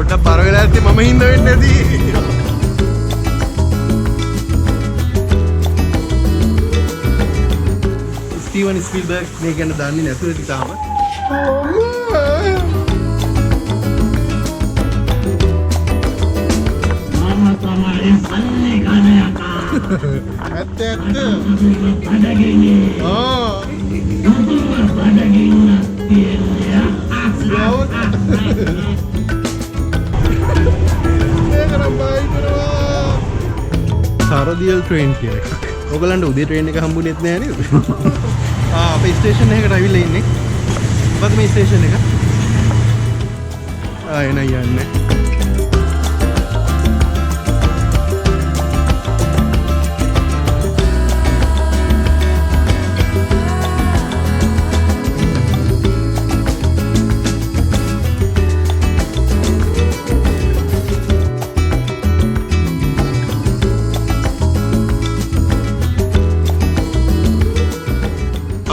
පොඩ්ඩක් බර වෙලා ඇත්තේ මම හින්දා වෙන්නේ නැති. ස්ටීවන් ස්පීල්බර්ග් මේ ගැන දන්නේ නැතුව ඉතින් තාම. මම තමයි පල්ලේ ගාන යකා. ඇත්ත ඇත්ත. බඩගිනි. බඩගින්න තියන්නේ. සරදියල් ට්‍රේන් කියන එක. ඔයගලන්ට උදේ ට්‍රේන් එක හම්බුනේත් නෑ නේද? අපේ ස්ටේෂන් එකකට අවිල්ලා ඉන්නේ. මොකද මේ ස්ටේෂන් එක? එන යන්නේ.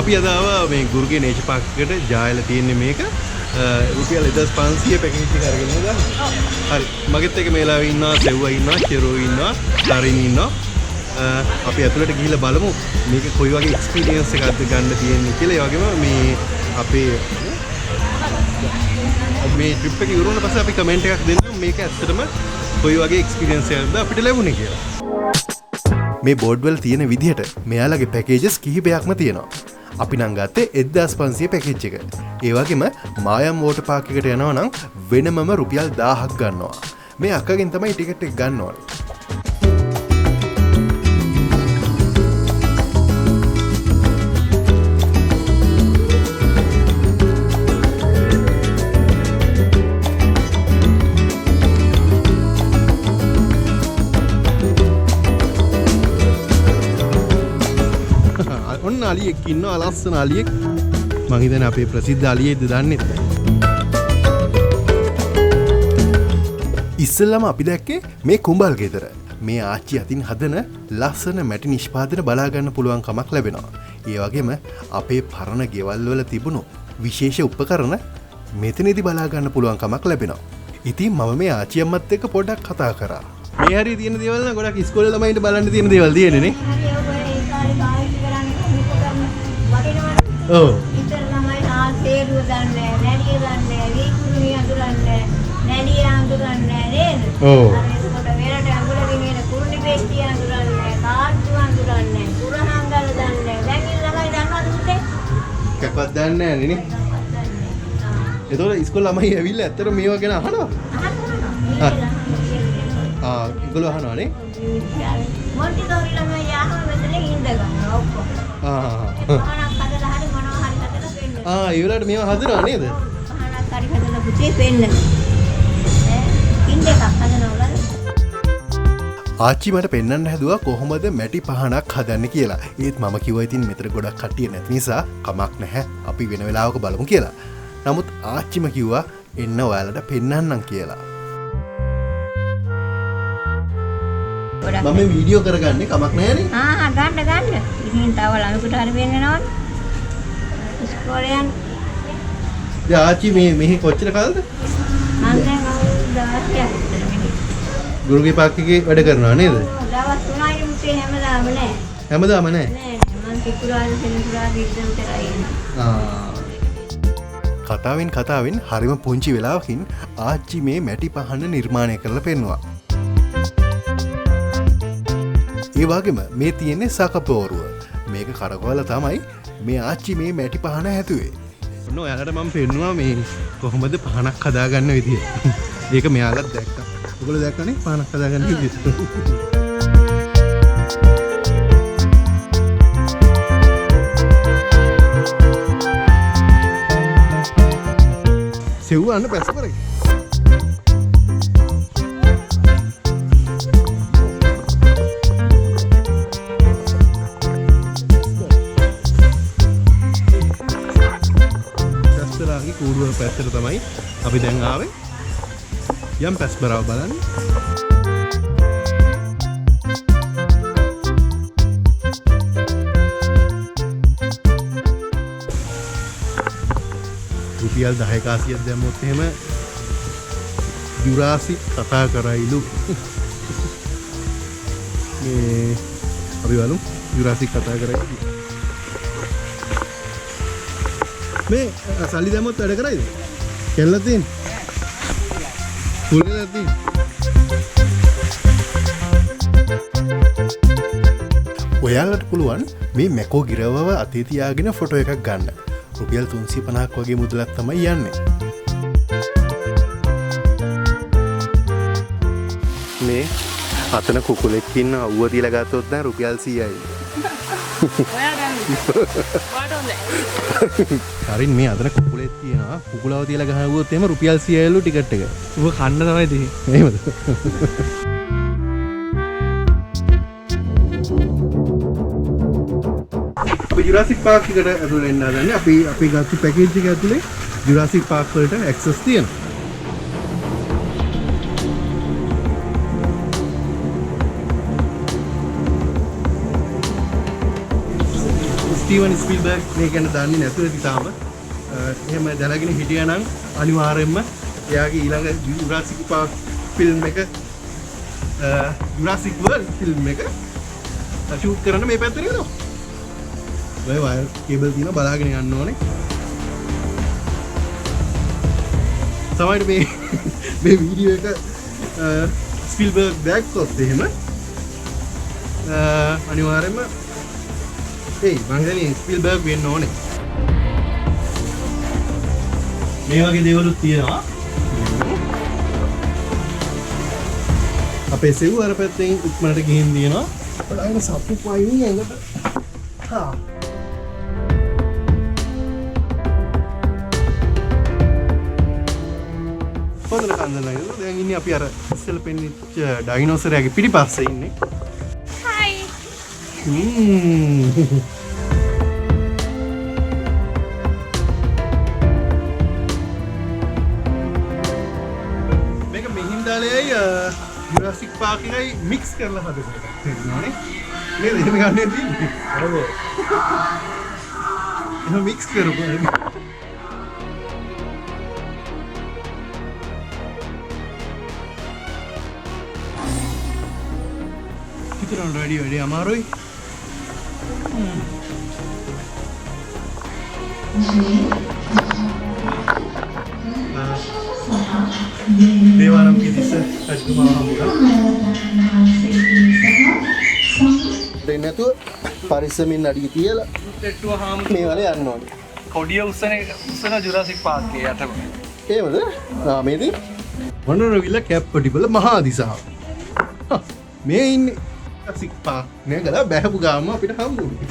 අපි අද ආවා මේ ගුරුගේ නේචර් පාක් එකට ජායලා තියෙන්නේ මේක රුපියල් 1500 පැකේජ් එක අරගෙන නේද? හරි. මගෙත් එක මේලා ඉන්නවා, සෙව්වා ඉන්නවා, ෂෙරෝ ඉන්නවා, තරින් ඉන්නවා. අපි ඇතුළට ගිහිල්ලා බලමු මේක කොයි වගේ එක්ස්පීරියන්ස් එකක්ද ගන්න තියෙන්නේ කියලා. ඒ වගේම මේ අපේ මේ ට්‍රිප් එක ඉවර වුණාට පස්සේ අපි කමෙන්ට් එකක් දෙන්න මේක ඇත්තටම කොයි වගේ එක්ස්පීරියන්ස් එකක්ද අපිට ලැබුණේ කියලා. මේ බෝඩ් වල තියෙන විදිහට මෙයාලගේ පැකේජස් කිහිපයක්ම තියෙනවා. අපි නම් ගත්තේ 1500 පැකේජ් එක. ඒ වගේම මායම් වෝටර් පාක් එකට යනවා නම් වෙනමම රුපියල් 1000ක් ගන්නවා. මේ අක්කගෙන් තමයි ටිකට් එක ගන්න ඕනේ. අලියෙක් ඉන්නවා ලස්සන අලියෙක්. මං හිතන්නේ අපේ ප්‍රසිද්ධ අලියෙක්ද දන්නේ නැහැ. ඉස්සෙල්ලාම අපි දැක්කේ මේ කුඹල් ගෙදර. මේ ආච්චි අතින් හදන ලස්සන මැටි නිෂ්පාදන බලා ගන්න පුළුවන් කමක් ලැබෙනවා. ඒ වගේම අපේ පරණ ගෙවල් වල තිබුණු විශේෂ උපකරණ මෙතනදී බලා ගන්න පුළුවන් කමක් ලැබෙනවා. ඉතින් මම මේ ආච්චි අම්මත් එක්ක පොඩ්ඩක් කතා කරා. මේ හරිය තියෙන දේවල් නම් ගොඩක් ඉස්කෝලේ ළමයින්ට බලන්න තියෙන දේවල් තියෙන්නේ නේ. ඔව්. ඉතර තමයි ආසේරුව දන්නේ නැඩිය දන්නේ වීකුරුනි අඳුරන්නේ නැඩිය අඳුරන්නේ නේද? ඔව්. ඒකට වෙරට අඟුල විනින කුරුනි පෙට්ටිය අඳුරන්නේ කාට්ටු අඳුරන්නේ කුරහංගල දන්නේ දැන් ඉන්න ළමයි දන්නවද මුත්තේ? කැපක් දන්නේ නැහැ නේ. ඒතකොට ඉස්කෝලේ ළමයි ඇවිල්ලා ඇත්තට මේවා ගැන අහනවා. ඒගොල්ලෝ අහනවා නේ? මොන්ටිසෝරි ළමයි ආවම මෙතන ඉඳ ගන්නවා ඔක්කොම. ඒ වෙලාවට මේවා හදනවා නේද? පහනක් හරි හදලා පුතේ පෙන්නන. ඉන්න එකක් හදනවලු. ආච්චි මට පෙන්වන්න හැදුවා කොහොමද මැටි පහනක් හදන්නේ කියලා. ඒත් මම කිව්වා ඉතින් මෙතන ගොඩක් කට්ටිය නැති නිසා කමක් නැහැ. අපි වෙන වෙලාවක බලමු කියලා. නමුත් ආච්චිම කිව්වා එන්න ඔයාලට පෙන්වන්නම් කියලා. මම මේ වීඩියෝ කරගන්නේ කමක් නැහැ නේ. ගන්න. ඉතින් තව ළමෙකුට හරි වෙන්නනවනේ. ඉස්කෝලේ යන. ආච්චි මෙහි කොච්චර කාලද? මම දැන් අවුරුදු 16ක් විතර මෙහි. ගුරුගේ පාක් එකේ වැඩ කරනවා නේද? දවස් 3යි මුත්තේ හැමදාම නෑ. හැමදාම නෑ. නෑ මම සිකුරාදා සෙනසුරාදා එක්සම් කරලා එනවා. කතාවෙන් හරිම පුංචි වෙලාවකින් ආච්චි මේ මැටි පහන නිර්මාණය කරලා පෙන්නුවා. ඒ වගේම මේ තියෙන්නේ සකපෝරුව. මේක කරකවලා තමයි මේ ආච්චි මේ මැටි පහන හැදුවේ. ඔන්න ඔයාලට මම පෙන්නුවා මේ කොහොමද පහනක් හදාගන්න විදිය. ඒක මෙයාලත් දැක්කා. ඔයගොල්ලෝ දැක්කනේ පහනක් හදාගන්න විදිය. සෙව්වන්න පැස් කරේ. කූඩුව පැත්තට තමයි අපි දැන් ආවේ. යම් පැස් බරව බලන්න. රුපියල් 10 කාසියක් දැම්මොත් එහෙම ජුරාසික් කතා කරයිලු. මේ අපි බලමු ජුරාසික් කතා කරයි. මේ සල්ලි දැම්මොත් වැඩ කරයිද? කෙල්ල තියෙන. කුල්ල තියෙන. ඔයාලට පුළුවන් මේ මැකෝ ගිරවව අතේ තියාගෙන ෆොටෝ එකක් ගන්න. රුපියල් 350ක් වගේ මුදලක් තමයි යන්නේ. මේ අතන කුකුලෙක් ඉන්න අවුව තියලා ගත්තොත් දැන් රුපියල් 100යි. ඔයා ගන්න. වාට හොඳයි. හරින් මේ අතන කුකුලෙක් තියෙනවා. කුකුලව තියලා ගහුවොත් එහෙම රුපියල් 100යිලු ටිකට් එක. ඌ කන්න තමයි තියෙන්නේ. එහෙමද? අපි ජුරාසික් පාක් එකට ඇතුළේ එන්න හදන්නේ. අපි ගත්ත පැකේජ් එක ඇතුලේ ජුරාසික් පාක් වලට ඇක්සස් තියෙනවා. ස්ටීවන් ස්පීල්බර්ග් මේ ගැන දන්නේ නැතුව ඉතින් තාම එහෙම දැනගෙන හිටියා නම් අනිවාර්යයෙන්ම එයාගේ ඊළඟ ජුරාසික් පාක් ෆිල්ම් එක ජුරාසික් වර්ල්ඩ් ෆිල්ම් එක ෂූට් කරන්න මේ පැත්තට යනවා. ඔය වයර් කේබල් තියෙන බලාගෙන යන්න ඕනේ. සමහරවිට මේ වීඩියෝ එක ස්පීල්බර්ග් දැක්කොත් එහෙම අනිවාර්යයෙන්ම ඒ මං හිතන්නේ ස්පීල්බර්ග් වෙන්න ඕනේ. මේ වගේ දේවලුත් තියෙනවා. අපේ සෙව් අර පැත්තෙන් ඉක්මනට ගිහින් තියෙනවා. බලන්න සප්පු පයින් ඇඟට. හා හොඳට කන්දලා ඉන්නවා. දැන් ඉන්නේ අපි අර ඉස්සෙල් පෙන්නිච්ච ඩයිනෝසරයාගේ පිටිපස්සේ ඉන්නේ. හයි. මේක මෙහින්දාලේයි ජුරාසික් පාක් එකයි මික්ස් කරලා හදපු එකක් තියෙනවානේ. නේද? එහෙම ගන්නේ තියෙන්නේ. ඔව්. එහෙම මික්ස් කරපුවා. කිතරම් වැඩි අමාරුයි. දේවානම් කිදිස රජකුමාර හම්බුනා. දෙන්න නැතුව පරිස්සමින් අඩිය තියලා ටෙට්ටුව හාම් මේ වල යන්න ඕනේ. කොඩිය උස්සන ජුරාසික් පාක් එකේ යටම. එහෙමද? මේ ඉතින් වොන්ඩරවිල්ල කැප්පටිබල මහා දිසාව. මේ ඉන්නේ ජුරාසික් පාක් නේගලා බැහැපු ගාම අපිට හම්බුනේ.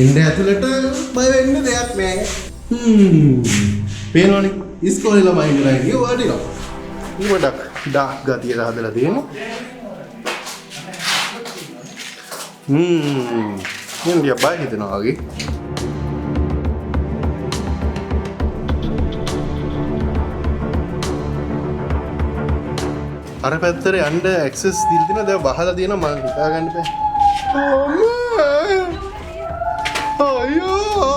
ඉන්න ඇතුළට බය වෙන්න දෙයක් නෑ. පේනවනේ ඉස්කෝලේ ළමයි ඉඳලා ඉන්නේ වඩිනවා. ඊවඩක් ඩාක් ගතියට හදලා තියෙනවා. මම බය හිතනවා වගේ. අර පැත්තට යන්න ඇක්සස් දීලා තියෙනවා. දැන් වහලා තියෙනවා මම හිතා ගන්න බෑ. අයියෝ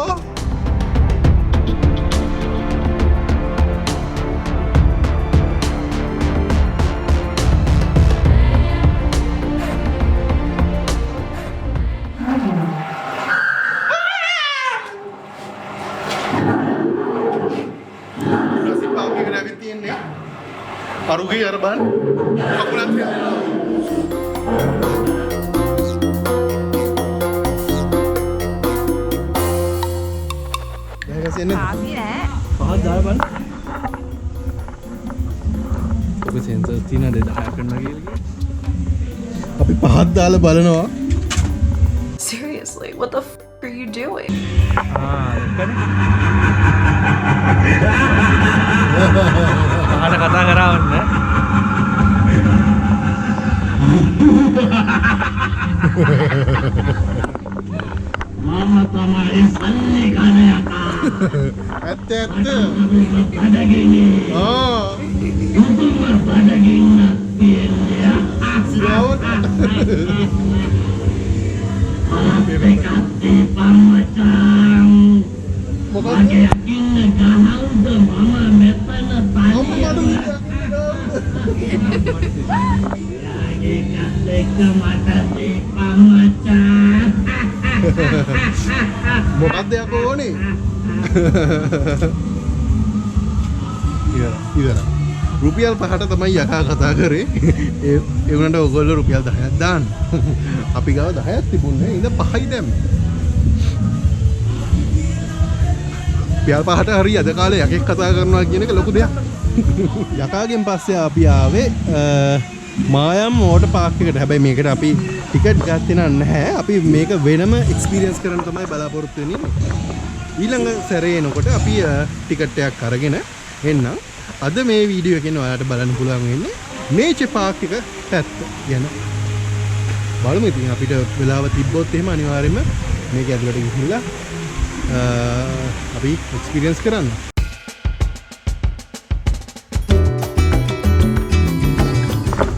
අරුගේ අර බන් කකුලක් දැන් ආපි නෑ. පහක් දාලා බලන්න. ඔබ සෙන්සර්ස් තියෙන 1000 කරනවා කියලා. අපි පහක් දාලා බලනවා. Seriously, what the f are you doing? අහන කතා කරවන්න. මම තමයි සල්ලි ගන්න යකා. ඇත්ත බඩගිනි. බඩගින්න තියෙන්නේ. වගයක් ඉන්න ගහවුද මම මෙතන තනියම. යාගේ කද්දෙක් මට දීපන් මචං. මොකක්ද යකෝ ඕනේ? ඉවර. රුපියල් 5ට තමයි යකා කතා කරේ. ඒ වුණාට ඔයගොල්ලෝ රුපියල් 10ක් දාන්න. අපි ගාව 10ක් තිබුණේ. ඉතින් 5යි දැම්මේ. රුපියල් 5ට හරි අද කාලේ යකෙක් කතා කරනවා කියන එක ලොකු දෙයක්. යකාගෙන් පස්සේ අපි ආවේ මායම් වෝටර් පාක් එකට. හැබැයි මේකට අපි ටිකට් ගත්තේ නැහැ. අපි මේක වෙනම එක්ස්පීරියන්ස් කරන්න තමයි බලාපොරොත්තු වෙන්නේ. ඊළඟ සැරේ එනකොට අපි ටිකට් එකක් අරගෙන එන්නම්. අද මේ වීඩියෝ එකෙන් ඔයාලට බලන්න පුළුවන් වෙන්නේ නේචර් පාක් එක පැත්ත ගැන. බලමු ඉතින් අපිට වෙලාව තිබ්බොත් එහෙම අනිවාර්යයෙන්ම මේක ඇතුළට ගිහිල්ලා අපි එක්ස්පීරියන්ස් කරන්න.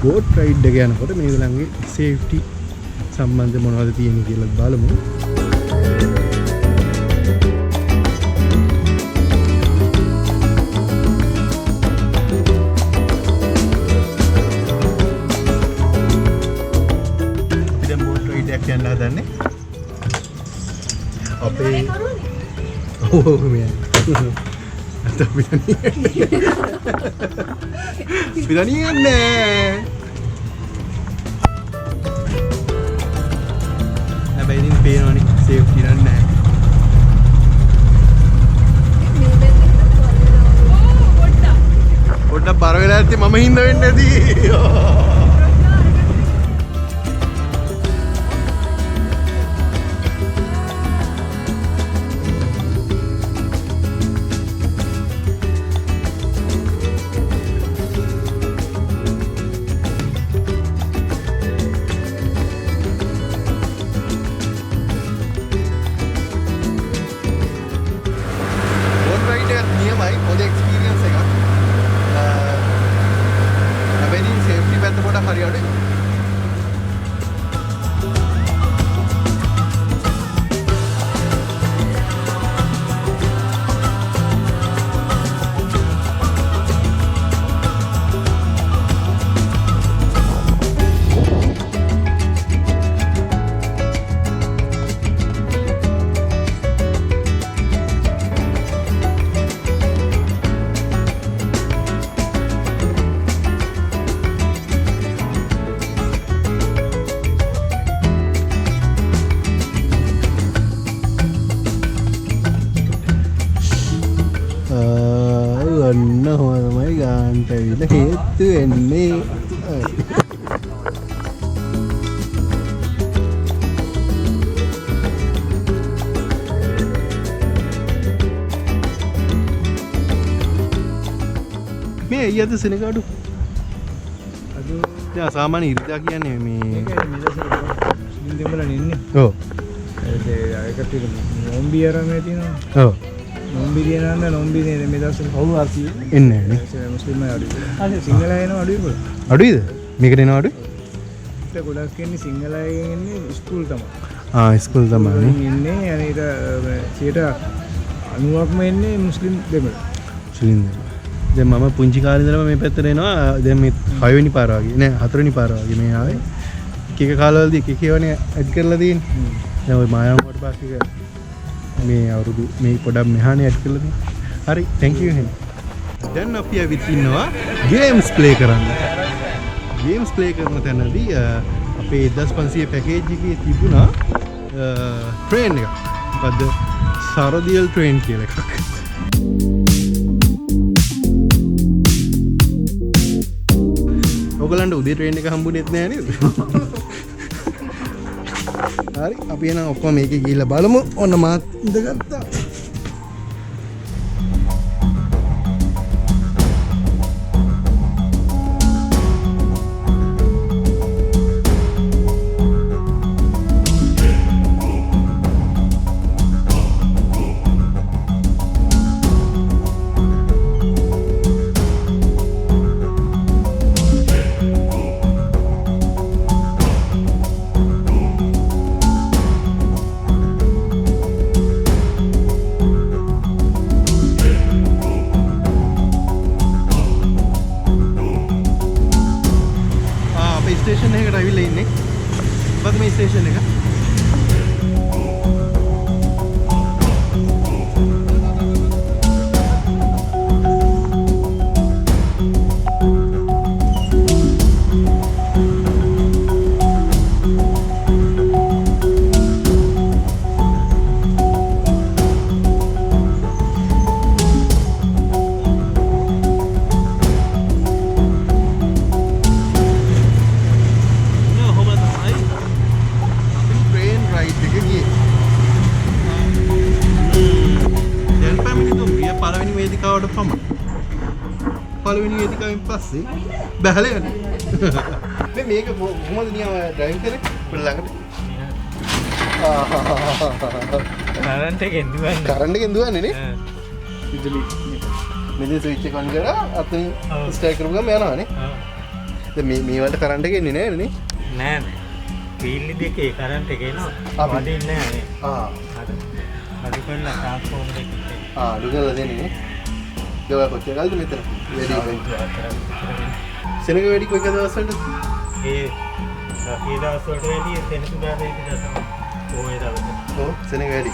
බෝට් රයිඩ් එක යනකොට මේගොල්ලන්ගේ සේෆ්ටි සම්බන්ධ මොනවද තියෙන්නේ කියලා බලමු. අපි දැන් බෝට් රයිඩ් එකක් යන්න හදන්නේ. අපේ ඔව් මේ පිටනියන්නේ හැබැයි ඉතින් පේනවනේ සේෆ්ටි නෑ. පොඩ්ඩක් බර වෙලා ඇත්තේ මම හින්දා වෙන්නේ නැති. ගන්න හොමයි ගාන්ට ඇවිල්ලා හේතු වෙන්නේ. මේ අයියද සෙනගාඩු අද සාමාන්‍ය ඉරිදා කියන්නේ මේ මුස්ලිම් දෙමළ ඉන්නේ. ඔව්. ඒකට නොම්බි ආරමේ තියෙනවා. ඔව්. නොම්බි දිනන්න නොම්බි නේ මේ දවස්වල කවුරු ආසි එන්නේ නේ. මුස්ලිම් අය අඩුයි. සිංහල අය එනවා අඩුයි පොළ. අඩුයිද? මේකට එනවා අඩුයි? ඒක ගොඩක් ඉන්නේ සිංහල අයගෙන් එන්නේ ස්කූල් තමයි. ස්කූල් තමයි ඉන්නේ අනේක 90%ක්ම එන්නේ මුස්ලිම් දෙමළ. මුස්ලිම් දෙමළ. දැන් මම පුංචි කාලේ ඉඳලම මේ පැත්තට එනවා. දැන් මේ 6 වෙනි පාර වගේ නෑ 4 වෙනි පාර වගේ මේ ආවේ. එක එක කාලවලදී එක එක ඒවානේ ඇඩ් කරලා තියෙන්නේ. දැන් ওই මායම් වෝටර් පාක් එක මේ අවුරුදු මේ පොඩක් මෙහානේ ඇඩ් කරලා තියෙනවා. හරි thank you එහෙනම්. දැන් අපි ඇවිත් ඉන්නවා ගේම්ස් ප්ලේ කරන්න. ගේම්ස් ප්ලේ කරන තැනදී අපේ 1500 පැකේජ් එකේ තිබුණා ට්‍රේන් එකක්. මොකද්ද? සරදියල් ට්‍රේන් කියලා එකක්. ඔයගලන්ට උදේ ට්‍රේන් එක හම්බුනේත් නෑ නේද? හරි අපි එහෙනම් ඔක්කොම මේකේ ගිහිල්ලා බලමු. ඔන්න මාත් ඉඳගත්තා. තමයි. පළවෙනි වේදිකාවෙන් පස්සේ බහලා යන්නේ. මේක කොහොමද නියම ඩ්‍රයිවිං කරන්නේ? පොඩ ළඟට. කරන්ට් එකෙන් දුවන්නේ නේ? විදුලි. මෙතන ස්විච් එක ඔන් කරලා අතනින් ස්ටාර්ට් කරපු ගමන් යනවානේ. දැන් මේ වලට කරන්ට් එක එන්නේ නැහැ නේ? නෑ නෑ. වීල් දෙකේ කරන්ට් එක එනවා. වදින්නේ නැහැ නේ. අද කරලා ට්‍රාන්ස්ෆෝමර් එකේ. දුකලා දෙන්නේ නේ. ගාව කොච්චර කල්ද මෙතන? වැඩි සෙනග වැඩි කොයි දවස් වලට? ඒ දවස් වලට වැඩි සෙනසුරාදා ඒක තමයි. ඕනේ දවස්. ඔව් සෙනග වැඩි.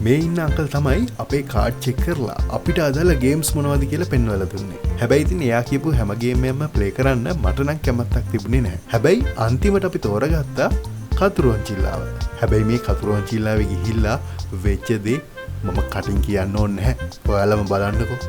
මේ ඉන්න අංකල් තමයි අපේ කාඩ් චෙක් කරලා අපිට අදාළ ගේම්ස් මොනවද කියලා පෙන්වලා දුන්නේ. හැබැයි ඉතින් එයා කියපු හැම ගේම් එකක්ම ප්ලේ කරන්න මට නම් කැමැත්තක් තිබුණේ නැහැ. හැබැයි අන්තිමට අපි තෝරගත්තා කතුරුවන්චිල්ලාව. හැබැයි මේ කතුරුවන්චිල්ලාවේ ගිහිල්ලා වෙච්ච දේ මම කටින් කියන්න ඕනේ නැහැ. ඔයාලම බලන්නකෝ.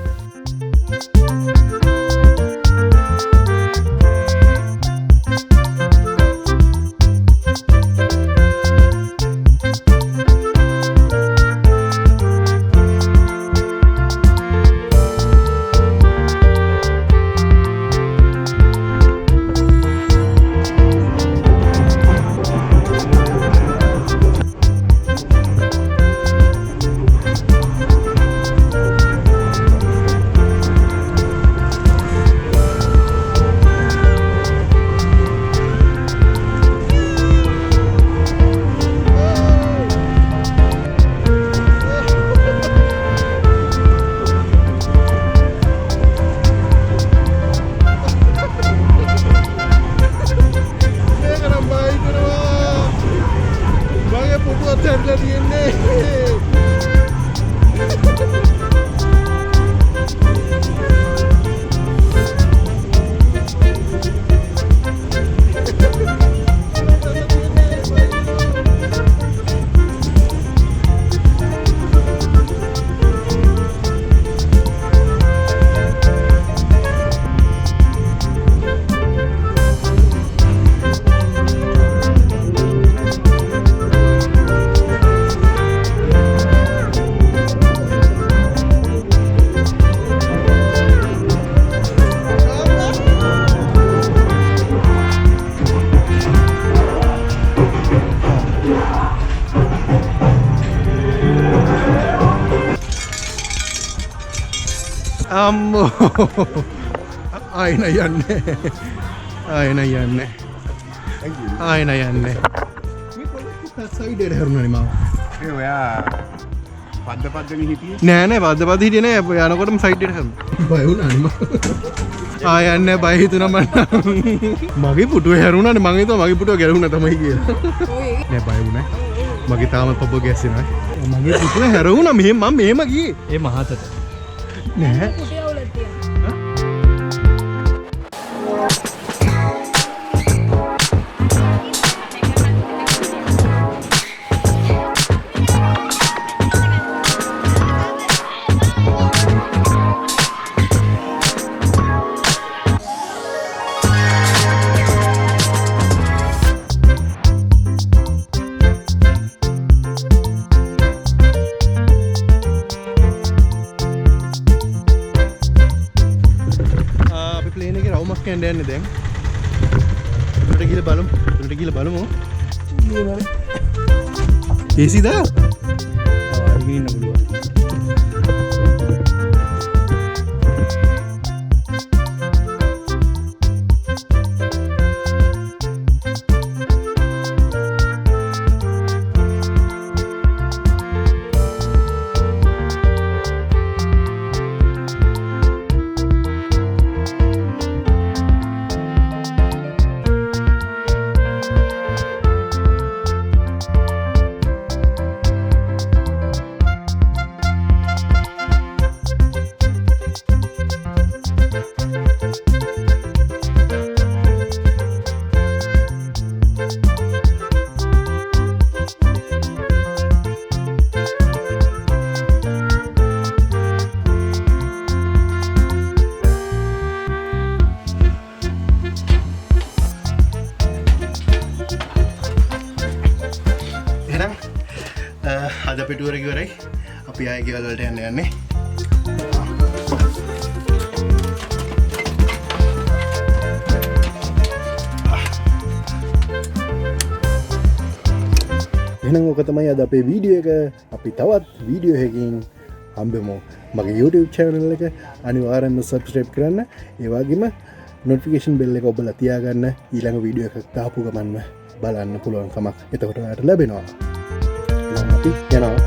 අම්මෝ ආයෙන යන්නේ ආයෙන යන්නේ මේ පොඩ්ඩක් සයිඩ් එකට හරුණානේ මාව ඒ ඔයා පද්දපද්දනේ හිටියේ නෑ පද්දපද්ද හිටියේ නෑ යනකොටම සයිඩ් එකට හරුණා බය වුණානේ මම ආයන්නේ බය හිතුණා මම මගේ පුටුවේ හැරුණානේ මම හිතුවා මගේ පුටුව ගැලුණා තමයි කියලා නෑ බය වුණා මගේ තාම පපුව ගැස්සෙනවා මගේ පුටුවේ හැරුණා මම මෙහෙම ගියේ ඒ මහතට නෑ යන්නේ දැන් උඩට ගිහලා බලමු ඒසිද ආගෙන ඉන්න පුළුවන් අද පිටුවර ඉවරයි අපි ආයෙ ගෙවල් වලට යන්නේ. එහෙනම් ඔක තමයි අද අපේ වීඩියෝ එක. අපි තවත් වීඩියෝ එකකින් හම්බෙමු. මගේ YouTube channel එක අනිවාර්යෙන්ම subscribe කරන්න. ඒ වගේම notification bell එක ඔබලා තියාගන්න. ඊළඟ වීඩියෝ එකක් දාපු ගමන්ම බලන්න පුළුවන් කමක් එතකොට ඔයාලට ලැබෙනවා. එහෙනම් අපි යනවා.